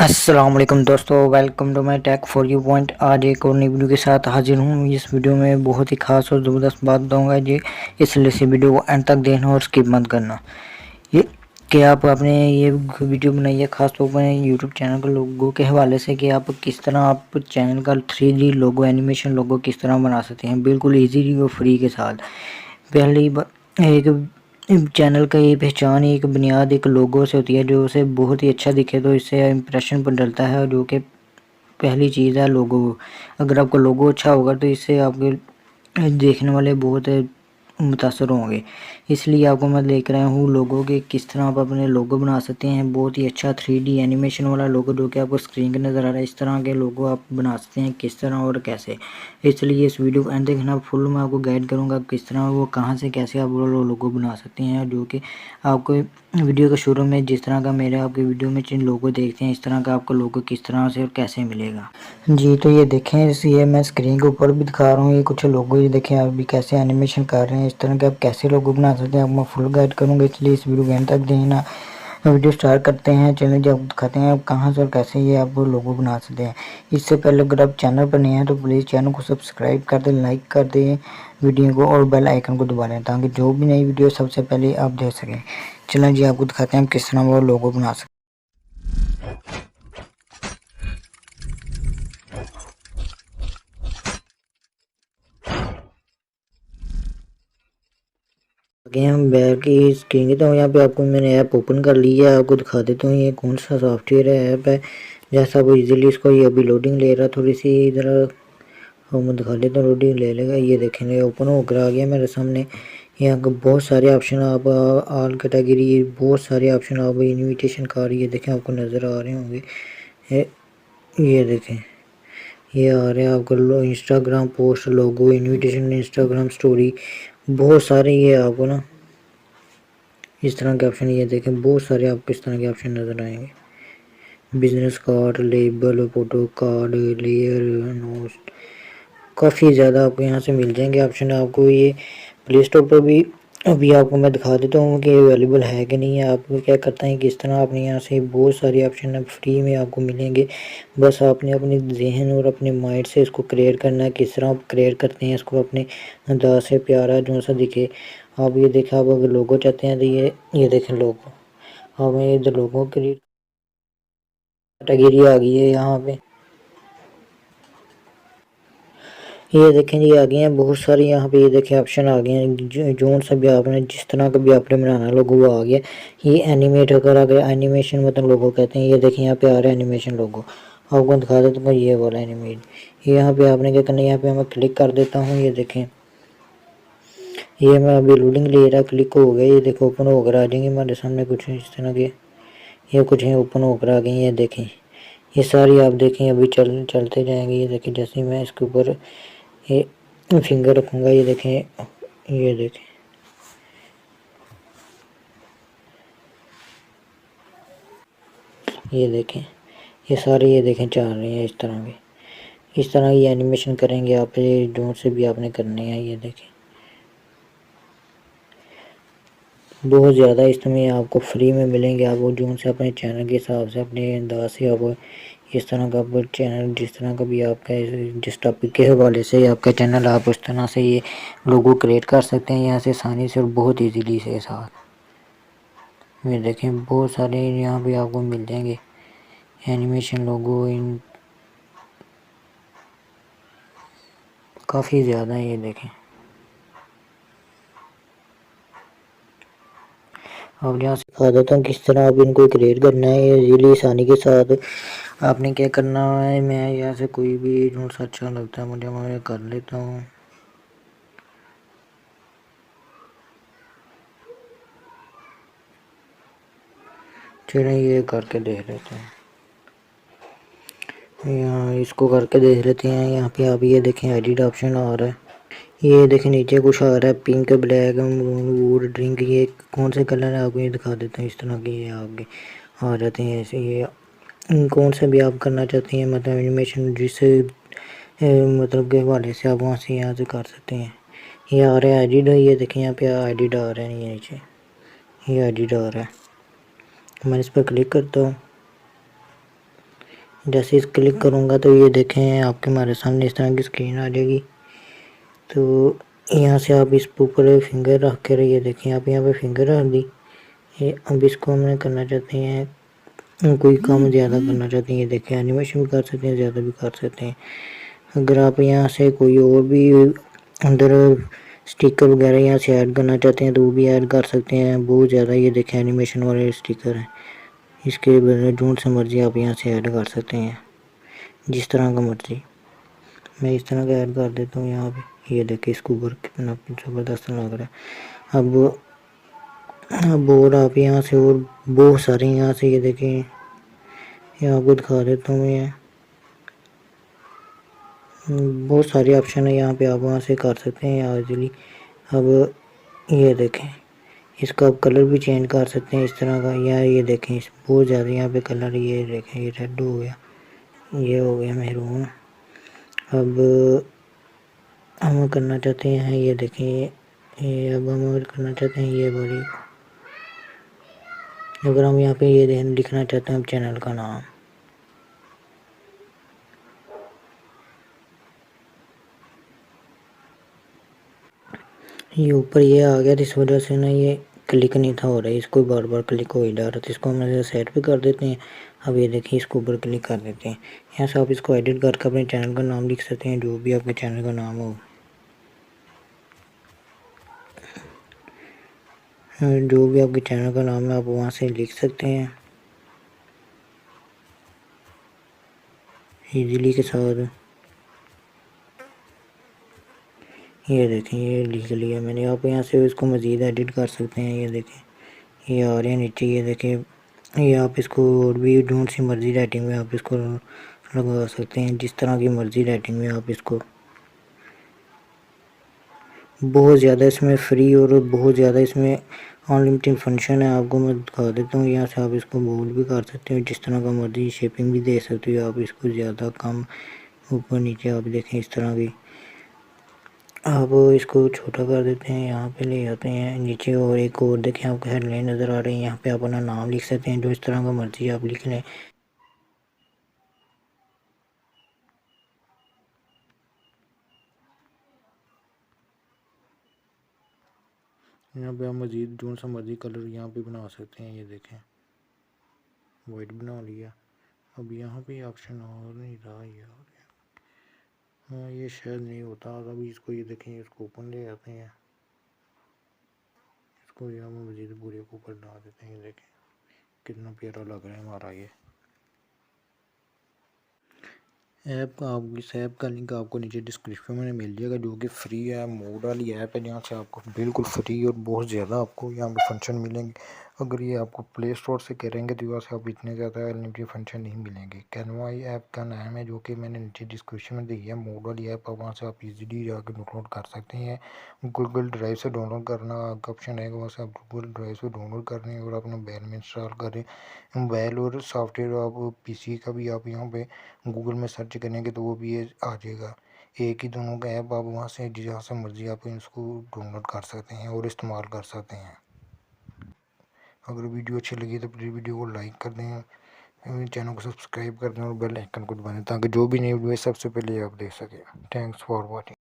अस्सलाम वालेकुम दोस्तों, welcome to my tech for you point. आज एक और नई वीडियो के साथ हाजिर हूँ। इस वीडियो में बहुत ही खास और ज़बरदस्त बात दूंगा जी, इसलिए इस वीडियो को एंड तक देखना और स्किप मत करना। ये कि आप अपने ये वीडियो बनाइए खास तौर पर यूट्यूब चैनल के लोगों के हवाले से कि आप किस तरह आप चैनल का 3D लोगो एनिमेशन लोगो किस तरह बना सकते हैं बिल्कुल ईजी और फ्री के साथ। पहली एक चैनल का ये पहचान एक बुनियाद एक लोगो से होती है जो उसे बहुत ही अच्छा दिखे तो इससे इम्प्रेशन पर डलता है, जो कि पहली चीज़ है लोगो। अगर आपका लोगो अच्छा होगा तो इससे आपके देखने वाले बहुत मुतासर होंगे। इसलिए आपको मैं लेकर आया हूँ लोगो के किस तरह आप अपने लोगो बना सकते हैं। बहुत ही अच्छा 3D एनिमेशन वाला लोगो जो कि आपको स्क्रीन पर नज़र आ रहा है, इस तरह के लोगो आप बना सकते हैं किस तरह और कैसे। इसलिए इस वीडियो को एंड देखना, फुल मैं आपको गाइड करूँगा आप किस तरह वो कहाँ से कैसे आप वो लोगो बना सकते हैं, जो कि आपको वीडियो के शुरू में जिस तरह का मेरे आपके वीडियो में जिन लोगो देखते हैं इस तरह का आपको लोगो किस तरह से और कैसे मिलेगा। जी तो ये देखें, ये मैं स्क्रीन के ऊपर भी दिखा रहा हूँ, ये कुछ लोगो ये देखें आप भी कैसे एनिमेशन कर रहे हैं। इस तरह के आप कैसे लोगो बना सकते हैं आप मैं फुल गाइड करूँगा, इसलिए इस वीडियो को एंड तक देखना। वीडियो स्टार्ट करते हैं। चैनल जब दिखाते हैं आप कहाँ से और कैसे ये आप लोगो बना सकते हैं। इससे पहले अगर आप चैनल पर नए हैं तो प्लीज़ चैनल को सब्सक्राइब कर दें, लाइक कर दें वीडियो को और बेल आइकन को दबा लें ताकि जो भी नई वीडियो सबसे पहले आप देख सकें। चलें जी आपको दिखाते हैं हम किस तरह वो लोगो बना सकते हैं। हम बैक की स्क्रीन तो यहाँ पे आपको मैंने ऐप ओपन कर ली है, आपको दिखा देता हूँ ये कौन सा सॉफ्टवेयर है ऐप है। जैसा वो इजीली इसको ये अभी लोडिंग ले रहा, थोड़ी सी इधर हम दिखा देता हूँ, लोडिंग ले लेगा। ये देखेंगे ओपन होकर आ गया मेरे सामने। यहाँ पर बहुत सारे ऑप्शन आप ऑल कैटेगरी बहुत सारे ऑप्शन आप इन्विटेशन कार्ड ये देखें आपको नज़र आ रहे होंगे। ये देखें ये आ रहे हैं आपको इंस्टाग्राम पोस्ट लोगो इन्विटेशन इंस्टाग्राम स्टोरी बहुत सारे ये आपको ना इस तरह के ऑप्शन ये देखें बहुत सारे आपको इस तरह के ऑप्शन नज़र आएंगे। Business card, label, photo card, layer, note, काफ़ी ज़्यादा आपको यहाँ से मिल जाएंगे ऑप्शन। आपको ये प्ले स्टोर पर भी अभी आपको मैं दिखा देता हूँ कि अवेलेबल है कि नहीं है। आपको क्या करता है किस तरह आपने यहाँ से बहुत सारे ऑप्शन फ्री में आपको मिलेंगे। बस आपने अपने जहन और अपने माइंड से इसको क्रिएट करना है। किस तरह आप क्रिएट करते हैं इसको अपने अंदाज से प्यारा जो सा दिखे। आप ये देखें, आप अगर लोगो चाहते हैं तो ये देखें लोगो, हमें ये लोगों की कैटेगरी आ गई है यहाँ पे। ये देखें जी आ गए हैं बहुत सारे यहाँ पे। ये देखें ऑप्शन आ गए हैं जो सा भी आपने जिस तरह का भी आपने बनाना लोगो वो आ गया। ये एनिमेट अगर एनिमेशन मतलब लोगो कहते हैं। ये देखें यहाँ पे आ रहा है एनिमेशन लोगो, आपको दिखा देता हूँ ये वाला एनिमेट। यहाँ पे आपने क्या करना है, यहाँ पे मैं क्लिक कर देता हूँ। ये देखें ये मैं अभी लोडिंग ले रहा, क्लिक हो गया। ये देखो ओपन होकर आ जाएंगे हमारे सामने कुछ इस तरह के। ये कुछ है ओपन होकर आ गई। ये देखें ये सारी आप देखें अभी चलते जाएंगे। ये देखें जैसे मैं इसके ऊपर ये फिंगर रखूँगा, ये देखें ये देखें ये देखें ये सारे ये देखें चल रहे हैं इस तरह के। इस तरह ये एनिमेशन करेंगे आप जो से भी आपने करने हैं। ये देखें बहुत ज़्यादा इसमें आपको फ्री में मिलेंगे। आप वो जो से अपने चैनल के हिसाब से अपने अंदाज से आप इस तरह का आप चैनल जिस तरह का भी आपका जिस टॉपिक के हवाले से आपका चैनल आप उस तरह से ये लोगो क्रिएट कर सकते हैं यहाँ से आसानी से और बहुत इजीली से साथ। ये देखें बहुत सारे यहाँ पे आपको मिल जाएंगे एनिमेशन लोगो इन काफ़ी ज़्यादा है। ये देखें अब यहाँ से दिखा देता हूँ किस तरह आप इनको क्रिएट करना है ये इजीली आसानी के साथ। आपने क्या करना है, मैं यहाँ से कोई भी जो सा अच्छा लगता है मुझे मैं कर लेता हूँ। चलिए ये करके देख लेते हैं, यहाँ इसको करके देख लेते हैं। यहाँ पे आप ये देखें एडिट ऑप्शन आ रहा है। ये देखें नीचे कुछ आ रहा है पिंक, ब्लैक, वुड, ड्रिंक। ये कौन से कलर है आपको ये दिखा देता हूँ। इस तरह के ये आगे आ जाते हैं ऐसे। ये कौन से भी आप करना चाहते हैं मतलब एनिमेशन जिससे मतलब के हवाले से आप वहाँ से यहाँ से कर सकते हैं। ये आ रहा है एडिट, ये देखें यहाँ पे एडिट आ रहा है। ये नीचे ये एडिट आ रहा है, मैं इस पर क्लिक करता हूँ। जैसे इस क्लिक करूँगा तो ये देखें आपके हमारे सामने इस तरह की स्क्रीन आ जाएगी। तो यहाँ से आप इस ऊपर फिंगर रख कर ये देखें आप यहाँ पे फिंगर रख दी। ये अब इसको हमने करना चाहते हैं कोई काम ज़्यादा करना चाहते हैं, ये देखें एनिमेशन भी कर सकते हैं, ज़्यादा भी कर सकते हैं। अगर आप यहाँ से कोई और भी अंदर स्टिकर वगैरह यहाँ से ऐड करना चाहते हैं तो वो भी ऐड कर सकते हैं। बहुत ज़्यादा ये देखें एनिमेशन वाले स्टिकर हैं, इसके बजाय जो से मर्जी आप यहाँ से ऐड कर सकते हैं जिस तरह का मर्जी। मैं इस तरह का ऐड कर देता हूँ यहाँ पे, ये देखें इसको ऊपर कितना ज़बरदस्त लग रहा है। अब और आप यहाँ से और बहुत सारे यहाँ से ये देखें, यहाँ आपको दिखा देता हूँ मैं, बहुत सारे ऑप्शन है यहाँ पे, आप वहाँ से कर सकते हैं इजीली। अब ये देखें इसका आप कलर भी चेंज कर सकते हैं इस तरह का, या ये देखें इस बहुत ज़्यादा यहाँ पे कलर, ये देखें ये रेड हो गया, ये हो गया मेहरून। अब हम करना चाहते हैं ये देखें ये अब हम करना चाहते हैं ये बड़ी, अगर हम यहाँ पे ये लिखना चाहते हैं चैनल का नाम, ये ऊपर ये आ गया, इस वजह से ना ये क्लिक नहीं था हो रहा है, इसको बार बार क्लिक हो ही जा रहा था। इसको हम ऐसे सेट भी कर देते हैं। अब ये देखिए इसको ऊपर क्लिक कर देते हैं। यहाँ से आप इसको एडिट करके अपने चैनल का नाम लिख सकते हैं, जो भी आपके चैनल का नाम हो, जो भी आपके चैनल का नाम है आप वहाँ से लिख सकते हैं इजीली के साथ। ये देखें ये लिख लिया मैंने। आप यहाँ से इसको मज़ीद एडिट कर सकते हैं, ये देखें ये आ रहे हैं नीचे, ये देखें ये आप इसको और भी जो सी मर्ज़ी राइटिंग में आप इसको लगा सकते हैं, जिस तरह की मर्ज़ी राइटिंग में आप इसको। बहुत ज़्यादा इसमें फ्री और बहुत ज़्यादा इसमें अनलिमिटेड फंक्शन है, आपको मैं दिखा देता हूँ। यहाँ से आप इसको बोल्ड भी कर सकते हो, जिस तरह का मर्ज़ी शेपिंग भी दे सकते हो आप इसको, ज़्यादा कम ऊपर नीचे आप देखें इस तरह की। आप इसको छोटा कर देते हैं, यहाँ पे ले आते हैं नीचे और एक और देखें आपको हेडलाइन नज़र आ रही है, यहाँ पे आप अपना नाम लिख सकते हैं, जो इस तरह का मर्ज़ी आप लिख लें। यहाँ पे आप मज़ीद जो सा मर्ज़ी कलर यहाँ पे बना सकते हैं, ये देखें वाइट बना लिया। अब यहाँ पे ऑप्शन और नहीं रहा, ये हो गया। हाँ ये शायद नहीं होता, अभी इसको ये देखें इसको ओपन ले आते हैं, इसको यहाँ में मज़ीद पूरे को ऊपर डाल देते हैं। ये देखें कितना प्यारा लग रहा है हमारा ये ऐप का। आप इस ऐप का लिंक आपको नीचे डिस्क्रिप्शन में मिल जाएगा, जो कि फ्री है, मोड वाली ऐप है, जहाँ से आपको बिल्कुल फ्री और बहुत ज़्यादा आपको यहाँ पे फंक्शन मिलेंगे। अगर ये आपको प्ले स्टोर से करेंगे तो यहाँ से आप इतने ज़्यादा अनलिमिटेड फंक्शन नहीं मिलेंगे। कैनवा ऐप का नाम है, जो कि मैंने नीचे डिस्क्रिप्शन में दी है, मोड वाली ऐप है, वहाँ से आप ईजीली जाकर डाउनलोड कर सकते हैं। गूगल ड्राइव से डाउनलोड करना का ऑप्शन है, वहाँ से आप गूगल ड्राइव से डाउनलोड कर रहे हैं और अपने मोबाइल में इंस्टॉल करें। मोबाइल और सॉफ्टवेयर आप पीसी का भी आप यहाँ पे गूगल में सर्च करेंगे तो वो भी ये आ जाएगा। एक ही दोनों का ऐप, आप वहाँ से जहाँ से मर्ज़ी आप इसको डाउनलोड कर सकते हैं और इस्तेमाल कर सकते हैं। अगर वीडियो अच्छी लगी तो प्लीज़ वीडियो को लाइक कर दें, चैनल को सब्सक्राइब कर दें और बेल आइकन को दबाएं, ताकि जो भी नई वीडियो है सबसे पहले आप देख सकें। Thanks for watching.